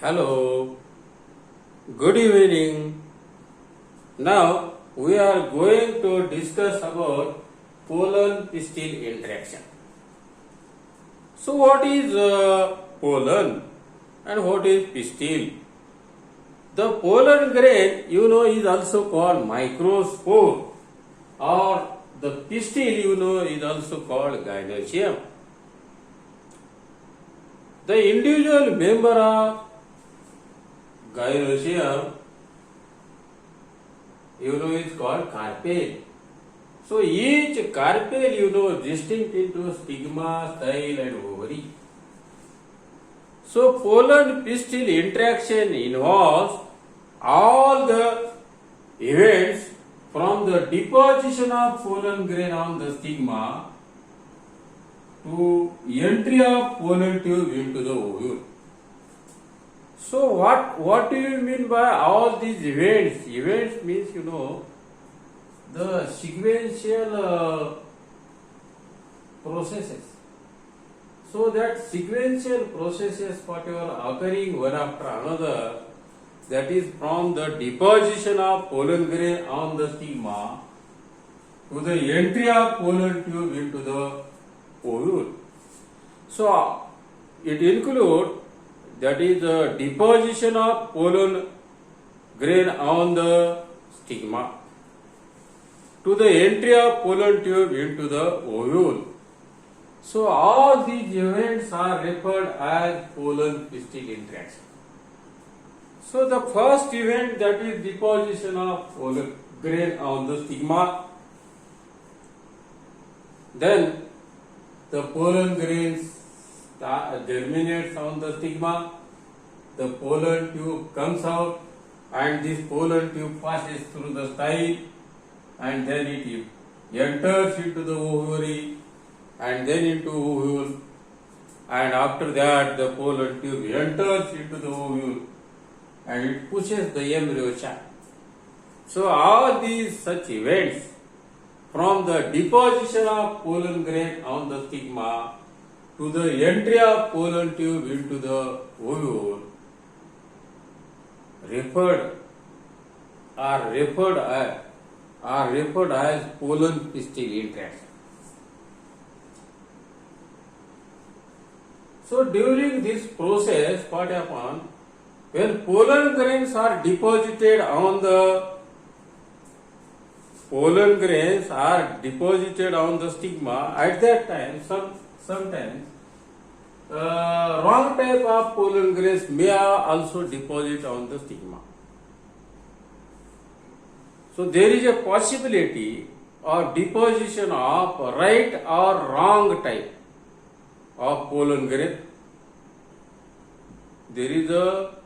Hello, good evening. Now we are going to discuss about pollen pistil interaction. So, what is pollen and what is pistil? The pollen grain, is also called microspore, or the pistil, is also called gynoecium. The individual member of gynoecium, is called carpel. So each carpel, distinct into stigma, style and ovary. So pollen pistil interaction involves all the events from the deposition of pollen grain on the stigma to entry of pollen tube into the ovule. So what do you mean by all these events? Events means the sequential processes. So that sequential processes whatever occurring one after another, that is from the deposition of pollen grain on the stigma to the entry of pollen tube into the ovule. So it includes, that is the deposition of pollen grain on the stigma to the entry of pollen tube into the ovule. So all these events are referred as pollen pistil interaction. So the first event, that is deposition of pollen grain on the stigma, then the pollen grains germinates on the stigma, the pollen tube comes out, and this pollen tube passes through the style, and then it enters into the ovary and then into ovule, and after that the pollen tube enters into the ovule and it pushes the embryo sac. So all these such events from the deposition of pollen grain on the stigma to the entry of pollen tube into the ovule are referred as pollen pistil interaction. So during this process, what happens, when pollen grains are deposited on the stigma, at that time sometimes wrong type of pollen grains may also deposit on the stigma. So there is a possibility of deposition of right or wrong type of pollen grain. There is a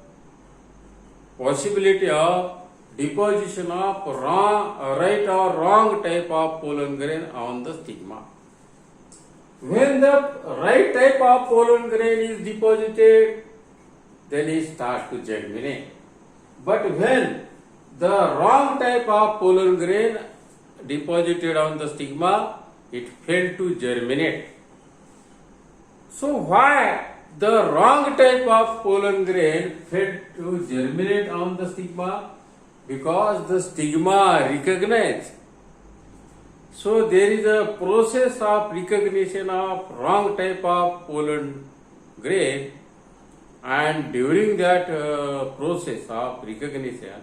possibility of deposition of right or wrong type of pollen grain on the stigma. When the right type of pollen grain is deposited, then it starts to germinate. But when the wrong type of pollen grain deposited on the stigma, it failed to germinate. So why the wrong type of pollen grain failed to germinate on the stigma? Because the stigma recognized. So there is a process of recognition of wrong type of pollen grain, and during that process of recognition,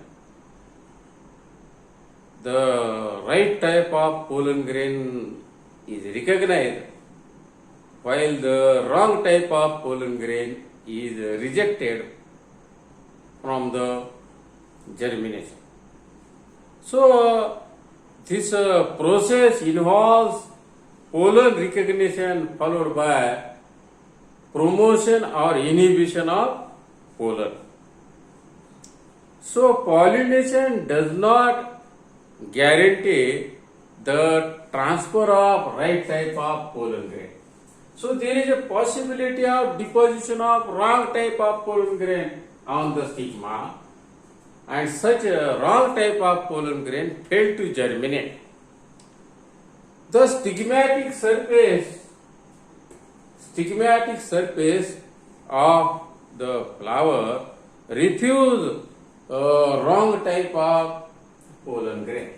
the right type of pollen grain is recognized, while the wrong type of pollen grain is rejected from the germination. So this process involves pollen recognition followed by promotion or inhibition of pollen. So pollination does not guarantee the transfer of right type of pollen grain. So there is a possibility of deposition of wrong type of pollen grain on the stigma, and such a wrong type of pollen grain failed to germinate. The stigmatic surface of the flower refuse wrong type of pollen grain.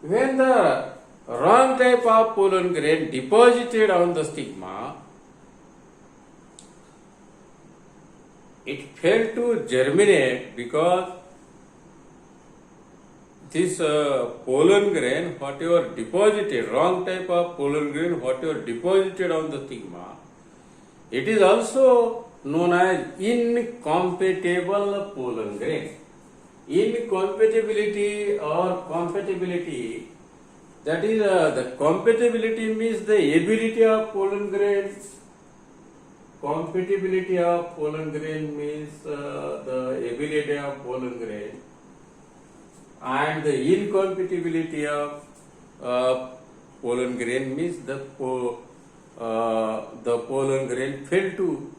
When the wrong type of pollen grain deposited on the stigma, it failed to germinate because this pollen grain, whatever deposited, wrong type of pollen grain, whatever deposited on the stigma, it is also known as incompatible pollen grain. Incompatibility or compatibility, that is the compatibility means the ability of pollen grain. Compatibility of pollen grain means the ability of pollen grain, and the incompatibility of pollen grain means the pollen grain failed to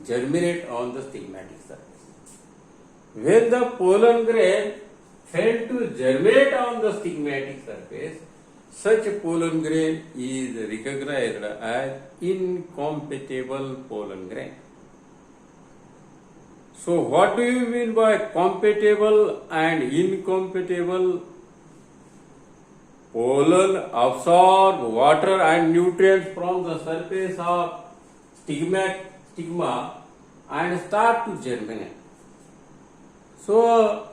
germinate on the stigmatic surface. When the pollen grain failed to germinate on the stigmatic surface, such pollen grain is recognized as incompatible pollen grain. So what do you mean by compatible and incompatible? Pollen absorb water and nutrients from the surface of stigma and start to germinate. So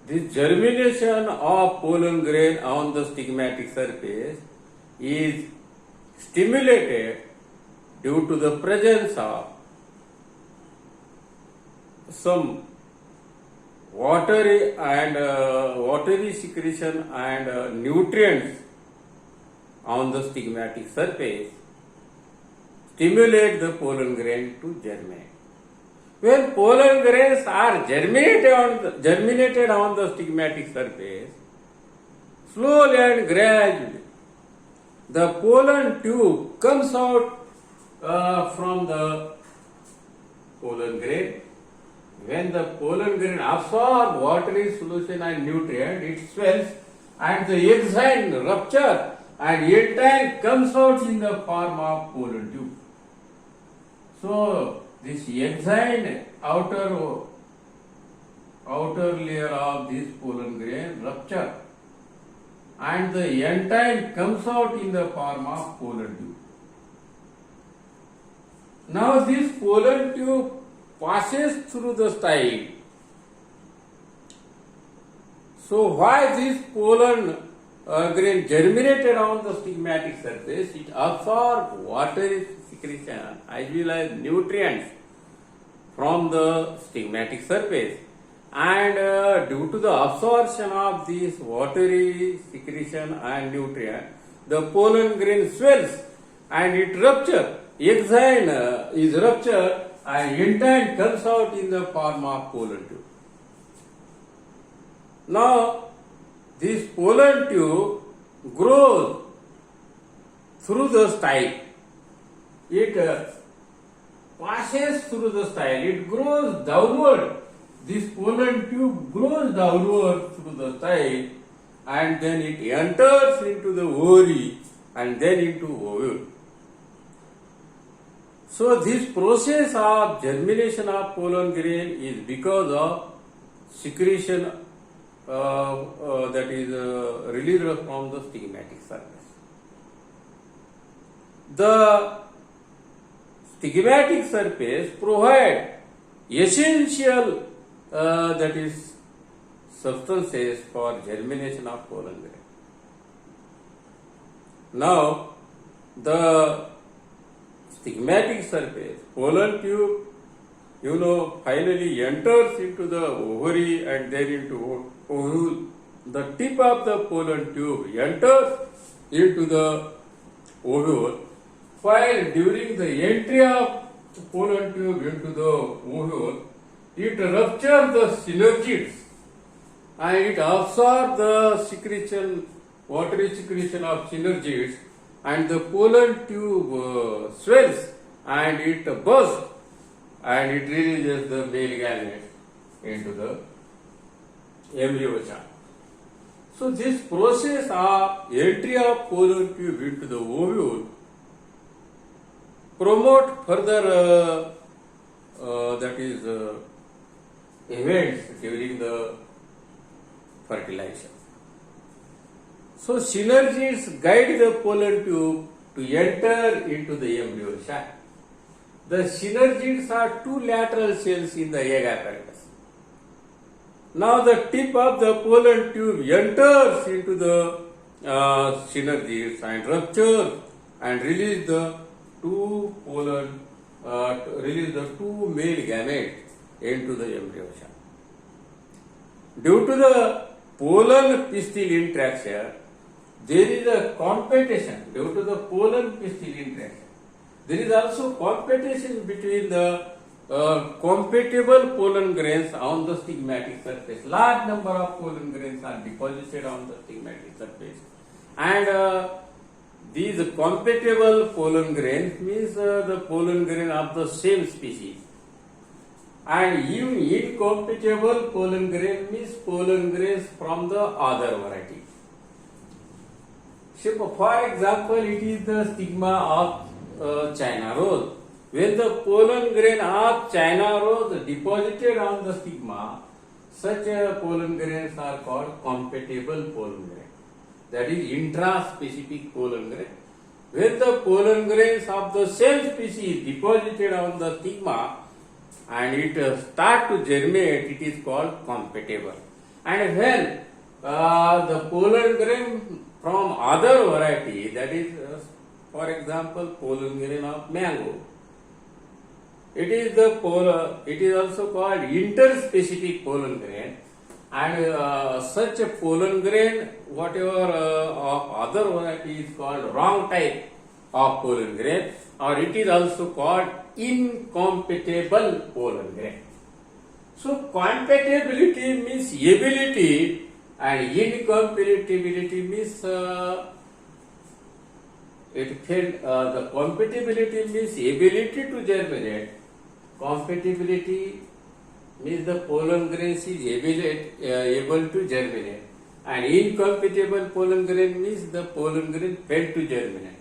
this germination of pollen grain on the stigmatic surface is stimulated due to the presence of some watery secretion and nutrients on the stigmatic surface stimulate the pollen grain to germinate. When pollen grains are germinated on the stigmatic surface, slowly and gradually, the pollen tube comes out from the pollen grain. When the pollen grain absorbs watery solution and nutrient, it swells and the exine rupture and entire comes out in the form of pollen tube. So this exine outer layer of this pollen grain rupture and the entire comes out in the form of pollen tube. Now this pollen tube passes through the style. So why this pollen grain germinated on the stigmatic surface? It absorbs water secretion as well as nutrients from the stigmatic surface, and due to the absorption of this watery secretion and nutrient, the pollen grain swells and it ruptures. Exine is ruptured and entire comes out in the form of pollen tube. Now this pollen tube grows through the style. It passes through the style. It grows downward. This pollen tube grows downward through the style, and then it enters into the ovary and then into ovule. So this process of germination of pollen grain is because of secretion that is released from the stigmatic surface. The stigmatic surface provides essential that is substances for germination of pollen grain. Now the stigmatic surface, pollen tube, finally enters into the ovary and then into ovule. The tip of the pollen tube enters into the ovule, while during the entry of the pollen tube into the ovule, it ruptures the synergids and it absorbs the secretion, watery secretion of synergids, and the pollen tube swells and it bursts and it releases the male gamete into the embryo sac. So this process of entry of pollen tube into the ovule promote further events during the fertilization. So synergids guide the pollen tube to enter into the embryo sac. The synergids are two lateral cells in the egg apparatus. Now the tip of the pollen tube enters into the synergids and ruptures and release the two male gametes into the embryo sac. Due to the pollen pistil interaction, there is a competition. Due to the pollen pistil interaction, there is also competition between the compatible pollen grains on the stigmatic surface. Large number of pollen grains are deposited on the stigmatic surface, and these compatible pollen grains means the pollen grain of the same species, and even incompatible pollen grain means pollen grains from the other variety. So, for example, it is the stigma of China rose. When the pollen grain of China rose deposited on the stigma, such pollen grains are called compatible pollen grain. That is intraspecific pollen grain. When the pollen grains of the same species deposited on the stigma and it start to germinate, it is called compatible. And when the pollen grain from other variety, that is, for example, pollen grain of mango, it is also called interspecific pollen grain, and such a pollen grain, whatever of other variety, is called wrong type of pollen grain, or it is also called incompatible pollen grain. So compatibility means ability, and incompatibility means the compatibility means ability to germinate. Compatibility means the pollen grains is able to germinate, and incompatible pollen grain means the pollen grain failed to germinate.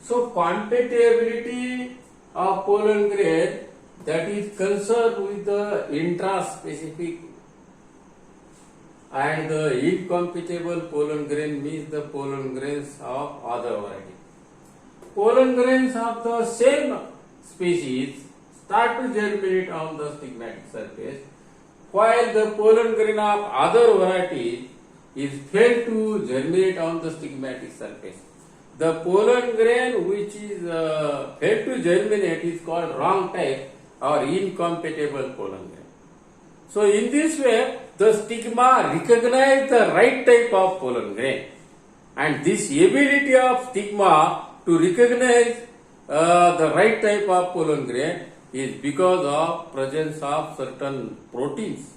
So compatibility of pollen grain, that is concerned with the intraspecific, and the incompatible pollen grain means the pollen grains of other variety. Pollen grains of the same species start to germinate on the stigmatic surface, while the pollen grain of other variety is failed to germinate on the stigmatic surface. The pollen grain which is failed to germinate is called wrong type or incompatible pollen grain. So in this way, the stigma recognize the right type of pollen grain, and this ability of stigma to recognize the right type of pollen grain is because of presence of certain proteins.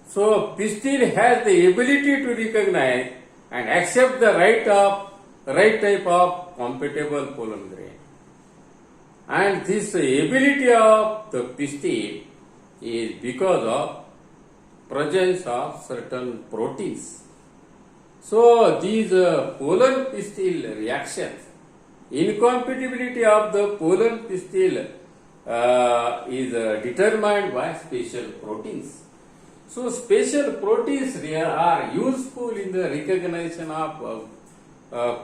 So pistil has the ability to recognize and accept the right type of compatible pollen grain, and this ability of the pistil is because of presence of certain proteins. So these pollen pistil reactions, incompatibility of the pollen pistil is determined by special proteins. So special proteins are useful in the recognition of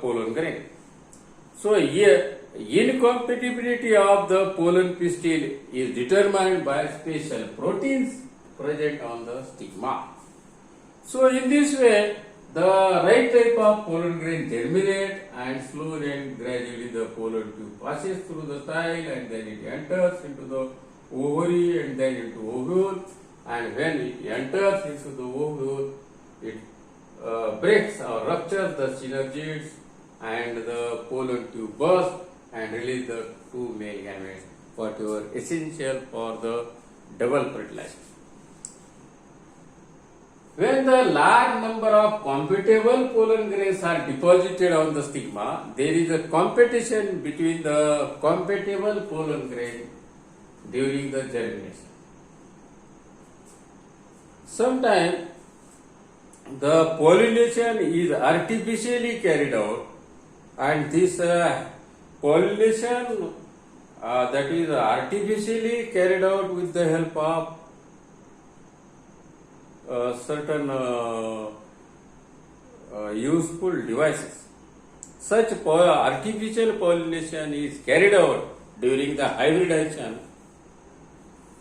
pollen grain. So here incompatibility of the pollen pistil is determined by special proteins present on the stigma. So in this way, the right type of pollen grain germinate, and slowly and gradually the pollen tube passes through the style, and then it enters into the ovary and then into ovule, and when it enters into the ovule, it breaks or ruptures the synergids, and the pollen tube bursts and release the two male gametes, whatever essential for the double fertilization. When the large number of compatible pollen grains are deposited on the stigma, there is a competition between the compatible pollen grain during the germination. Sometimes the pollination is artificially carried out, and this pollination that is artificially carried out with the help of certain useful devices. Such artificial pollination is carried out during the hybridization,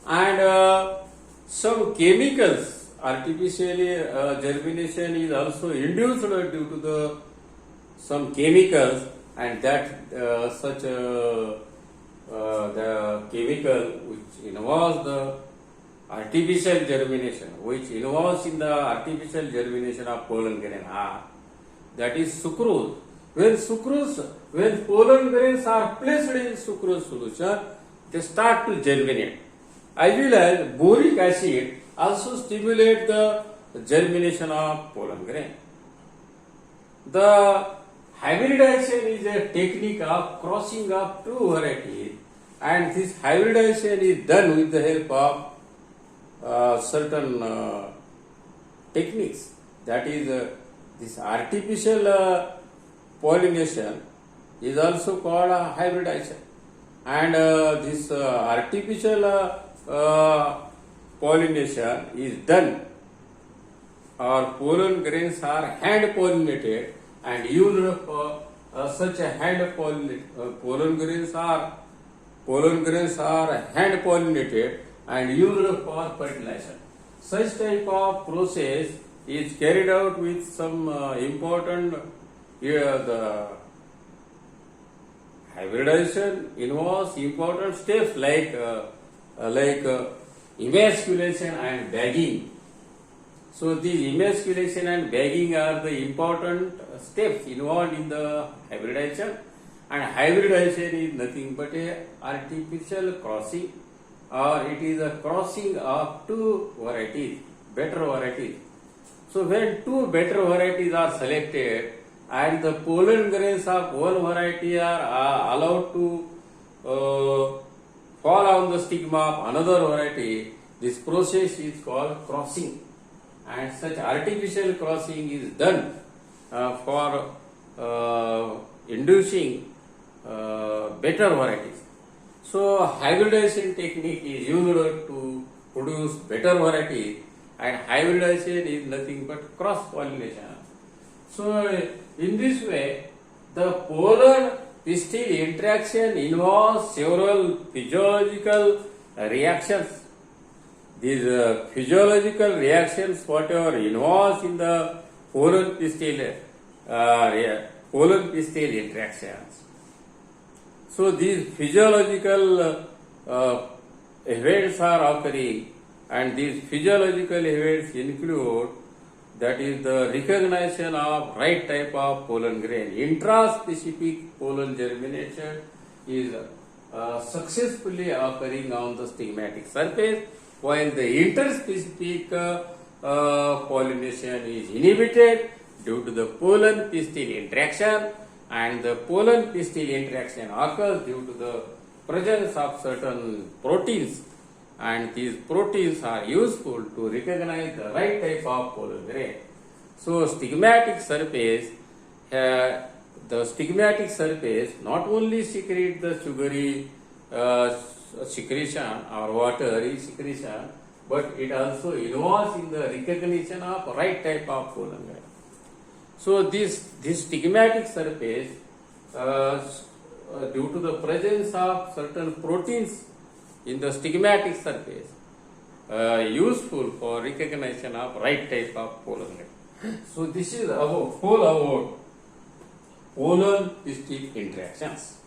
and some chemicals, artificially germination is also induced due to the some chemicals, and that the chemical which involves the artificial germination, which involves in the artificial germination of pollen grain are, that is sucrose. When pollen grains are placed in sucrose solution, they start to germinate. As well as boric acid also stimulate the germination of pollen grain. The hybridization is a technique of crossing of two varieties, and this hybridization is done with the help of certain techniques. That is, this artificial pollination is also called hybridization, and this artificial pollination is done, or pollen grains are hand pollinated and used for such a hand pollen grains are hand pollinated and used for fertilization. Such type of process is carried out with some important the hybridization involves important steps like emasculation and bagging. So these emasculation and bagging are the important steps involved in the hybridization, and hybridization is nothing but a artificial crossing, or it is a crossing of two varieties, better varieties. So when two better varieties are selected and the pollen grains of one variety are allowed to fall on the stigma of another variety, this process is called crossing, and such artificial crossing is done for inducing better varieties. So hybridization technique is used to produce better varieties, and hybridization is nothing but cross pollination. So in this way, the pollen pistil interaction involves several physiological reactions. These physiological reactions, whatever involves in the pollen pistil interactions. So these physiological events are occurring, and these physiological events include, that is, the recognition of right type of pollen grain. Intraspecific pollen germination is successfully occurring on the stigmatic surface, while the interspecific pollination is inhibited due to the pollen pistil interaction, and the pollen pistil interaction occurs due to the presence of certain proteins, and these proteins are useful to recognize the right type of pollen grain. So stigmatic surface, the stigmatic surface not only secretes the sugary secretion or watery secretion, but it also involves in the recognition of right type of pollen grain. So this stigmatic surface, due to the presence of certain proteins in the stigmatic surface, useful for recognition of right type of pollen grain. So this is whole about pollen pistil interactions.